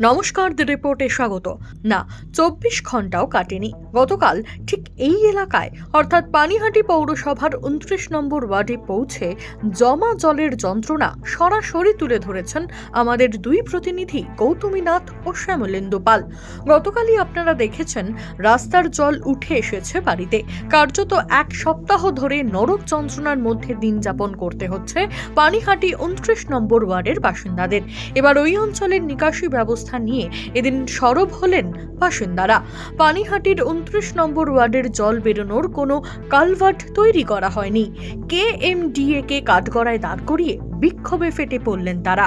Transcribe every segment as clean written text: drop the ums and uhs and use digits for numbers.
নমস্কার, দ্য রিপোর্টে স্বাগত। না, 24 ঘন্টাও কাটেনি। গতকাল ঠিক এই এলাকায় অর্থাৎ পানিহাটি পৌরসভার 29 নম্বর ওয়ার্ডে পৌঁছে জমা জলের যন্ত্রণা সরাসরি তুলে ধরেছেন আমাদের দুই প্রতিনিধি গৌতমী নাথ ও শ্যামলেন্দু পাল। গতকালই আপনারা দেখেছেন রাস্তার জল উঠে এসেছে বাড়িতে। কার্যত এক সপ্তাহ ধরে নরক যন্ত্রণার মধ্যে দিন যাপন করতে হচ্ছে পানিহাটি 29 নম্বর ওয়ার্ডের বাসিন্দাদের। এবার ওই অঞ্চলের নিকাশি ব্যবস্থা নিয়ে এদিন সরব হলেন বাসিন্দারা। পানিহাটির 29 নম্বর ওয়ার্ডের জল বেরোনোর কোনো কালভার্ট তৈরি করা হয়নি। KMDA কে কাঠগড়ায় দাঁড় করিয়ে বিক্ষোভে ফেটে পড়লেন তারা।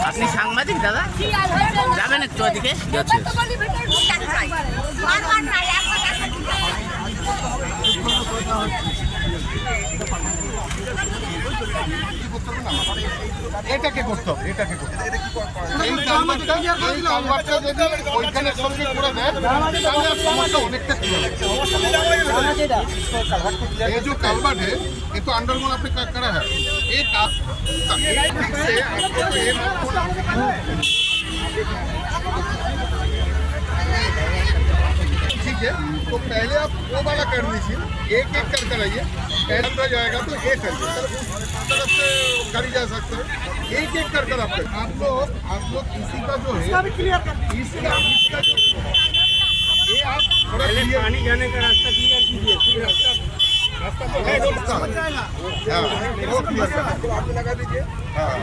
আপনি সাংবাদিক দাদা, যাবেন একটু ওদিকে। এটাকে করতে হবে, এটাকে করতে হবে। এই কালভার্টটা যদি ওইখানে সঙ্গে করে দেয় তাহলে সমস্যা অনেকটা কমে যাবে। ये जो कालवर्ट है ये तो अंडरग्राउंड आपने करा है। एक से आपको ये ठीक है, तो पहले आप वो वाला कर लीजिए, एक एक कर कराइए। पहले हो जाएगा तो एक करिए, उस तरफ से गाड़ी जा सकते हैं। एक एक कर कर आप लोग इसी का जो है इसका जो ये आप थोड़ा पानी जाने का रास्ता क्लियर कीजिए। रास्ता तो है, रास्ता हाँ वो क्लियर आप लगा दीजिए। हाँ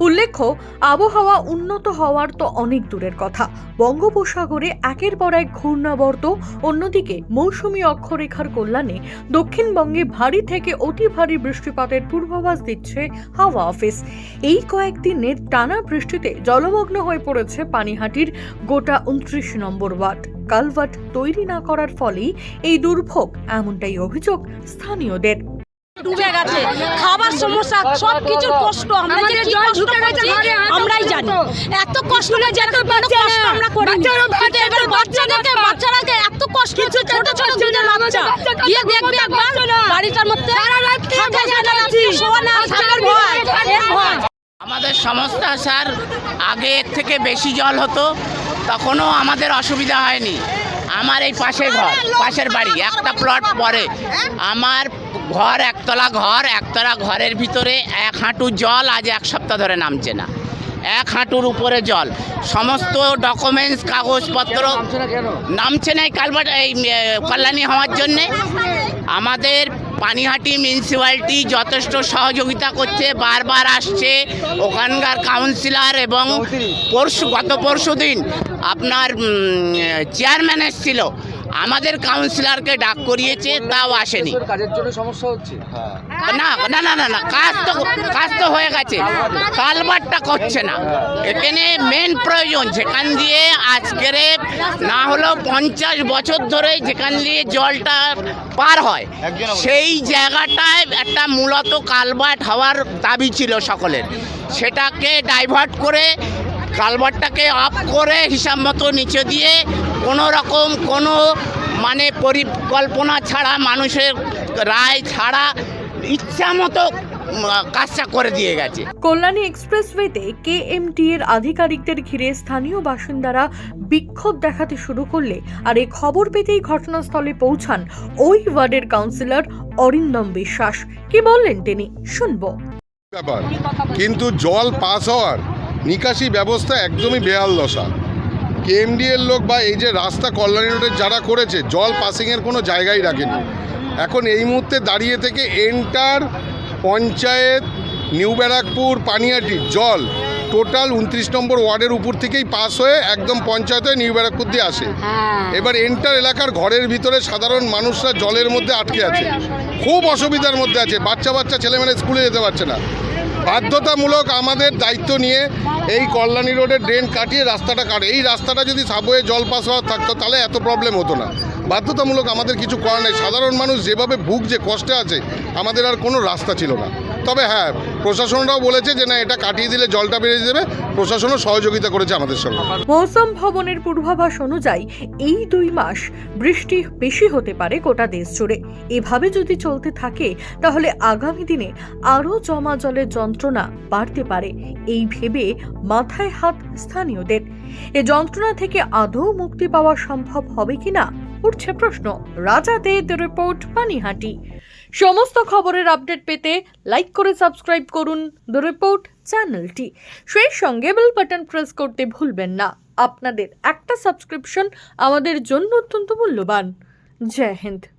উল্লেখ্য, আবহাওয়া উন্নত হওয়ার তো অনেক দূরের কথা, বঙ্গোপসাগরে একের পর এক ঘূর্ণাবর্ত, অন্যদিকে মৌসুমী অক্ষরেখার কল্যাণে দক্ষিণবঙ্গে ভারী থেকে অতি ভারী বৃষ্টিপাতের পূর্বাভাস দিচ্ছে হাওয়া অফিস। এই কয়েকদিনের টানা বৃষ্টিতে জলমগ্ন হয়ে পড়েছে পানিহাটির গোটা 29 নম্বর ওয়ার্ড। কালভার্ট তৈরি না করার ফলেই এই দুর্ভোগ, এমনটাই অভিযোগ স্থানীয়দের। ডুবে গেছে, খাবার সমস্যা, সবকিছুর কষ্ট। আমরা যে কি কষ্ট করছি আমরাই জানি। এত কষ্ট না, যেন কোনো কষ্ট আমরা করিনি। এবার বাচ্চারাকে এত কষ্ট, ছোট ছোট দুটো বাচ্চা গিয়ে দেখবে একবার বাড়িটার মধ্যে আমাদের সমস্যা স্যার, আগে এর থেকে বেশি জল হতো, তখনও আমাদের অসুবিধা হয়নি। আমার এই পাশের বাড়ি একটা প্লট পরে আমার ঘর, একতলা ঘরের ভিতরে 1 হাঁটু জল, আজ 1 সপ্তাহ ধরে নামছে না। 1 হাঁটুর উপরে জল, সমস্ত ডকুমেন্টস কাগজপত্র নামছে না। এই কালভার্ট এই কল্যাণী হওয়ার জন্যে আমাদের পানিহাটি মিউনিসিপ্যালিটি যথেষ্ট সহযোগিতা করছে, বারবার আসছে ওখানকার কাউন্সিলর, এবং গত পরশু দিন আপনার চেয়ারম্যান এসেছিল, আমাদের কাউন্সিলরকে ডাক করিয়েছে, তাও আসেনি। কাজের জন্য সমস্যা হচ্ছে না না না না না, কাজ তো হয়ে গেছে, কালভার্টটা করছে না। এখানে মেন প্রয়োজন, যেখান দিয়ে আজকের না হলেও 50 বছর ধরে যেখান দিয়ে জলটা পার হয়, সেই জায়গাটায় একটা মূলত কালভার্ট হওয়ার দাবি ছিল সকলের। সেটাকে ডাইভার্ট করে কালভার্টটাকে অফ করে হিসাব মতো নিচে দিয়ে কোনো রকম কোনো পরিকল্পনা ছাড়া, মানুষের রায় ছাড়া ইচ্ছা মতো কাজটা করে দিয়ে গেছে। কল্যাণী এক্সপ্রেসওয়েতে কেএমটি এর আধিকারিকদের ঘিরে স্থানীয় বাসিন্দারা বিক্ষোভ দেখাতে শুরু করলে আর এই খবর পেতেই ঘটনাস্থলে পৌঁছান ওই ওয়ার্ডের কাউন্সিলর অরিন্দম বিশ্বাস। কি বললেন তিনি, শুনবো। ব্যাপার, কিন্তু জল পাস হওয়ার নিকাশি ব্যবস্থা একদমই বেহাল দশা। কেএমডি এর লোক বা এই যে রাস্তা কল্যাণী রোডের যারা করেছে, জল পাসিংয়ের কোনো জায়গাই রাখেনি। এখন এই মুহূর্তে দাঁড়িয়ে থেকে এন্টার পঞ্চায়েত, নিউ ব্যারাকপুর, পানিহাটির জল টোটাল 29 নম্বর ওয়ার্ডের উপর থেকেই পাস হয়ে একদম পঞ্চায়েত হয়ে নিউ ব্যারাকপুর দিয়ে আসে। এবার এন্টার এলাকার ঘরের ভিতরে সাধারণ মানুষরা জলের মধ্যে আটকে আছে, খুব অসুবিধার মধ্যে আছে। বাচ্চা ছেলেমেয়েরা স্কুলে যেতে পারছে না। বাধ্যতামূলক আমাদের দায়িত্ব নিয়ে এই কল্যাণী রোডের ড্রেন কাটিয়ে রাস্তাটা কাটে। এই রাস্তাটা যদি সাবওয়ে জল পাস হওয়ার থাকতো তাহলে এত প্রবলেম হতো না। বাধ্যতামূলক আমাদের কিছু করার নেই। সাধারণ মানুষ যেভাবে ভুগছে, কষ্টে আছে, আমাদের আর কোনো রাস্তা ছিল না। তবে হ্যাঁ, প্রশাসনরাও বলেছে যে না, এটা কাটিয়ে দিলে জলটা বেরিয়ে যাবে। প্রশাসনও সহযোগিতা করেছে আমাদের সঙ্গে। মৌসুম ভবনের পূর্বাভাস অনুযায়ী এই 2 মাস বৃষ্টি বেশি হতে পারে গোটা দেশ জুড়ে। এভাবে যদি চলতে থাকে তাহলে আগামী দিনে আরও জমা জলের যন্ত্রণা বাড়তে পারে। এই ভেবে মাথায় হাত স্থানীয়দের। এ যন্ত্রণা থেকে আদৌ মুক্তি পাওয়া সম্ভব হবে কিনা উঠছে প্রশ্ন। রাজা দে, দ্য রিপোর্ট, পানিহাটি। সমস্ত খবরের আপডেট পেতে লাইক করে সাবস্ক্রাইব করুন দ্য রিপোর্ট চ্যানেলটি। সেই সঙ্গে বেল বাটন প্রেস করতে ভুলবেন না। আপনাদের একটা সাবস্ক্রিপশন আমাদের জন্য অত্যন্ত মূল্যবান। জয় হিন্দ।